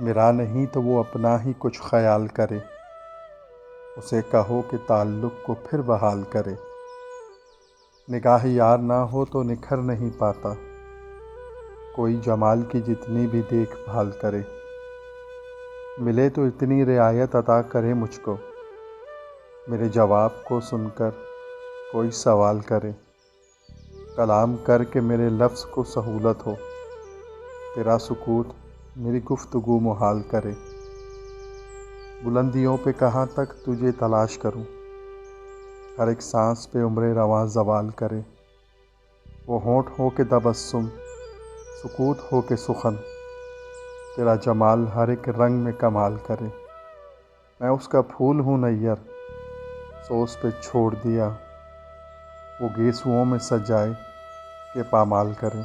मेरा नहीं तो वो अपना ही कुछ ख्याल करे। उसे कहो कि ताल्लुक़ को फिर बहाल करे। निगाह यार ना हो तो निखर नहीं पाता, कोई जमाल की जितनी भी देखभाल करे। मिले तो इतनी रियायत अता करे मुझको, मेरे जवाब को सुनकर कोई सवाल करे। कलाम करके मेरे लफ्ज़ को सहूलत हो, तेरा सुकूत मेरी गुफ्तगू मुहाल करे। बुलंदियों पे कहाँ तक तुझे तलाश करूं, हर एक सांस पे उम्रे रवां ज़वाल करे। वो होंठ हो के तबस्सुम, सुकूत हो के सुखन, तेरा जमाल हर एक रंग में कमाल करे। मैं उसका फूल हूँ नैयर, सो उस पे छोड़ दिया, वो गेसुओं में सजाए के पामाल करे।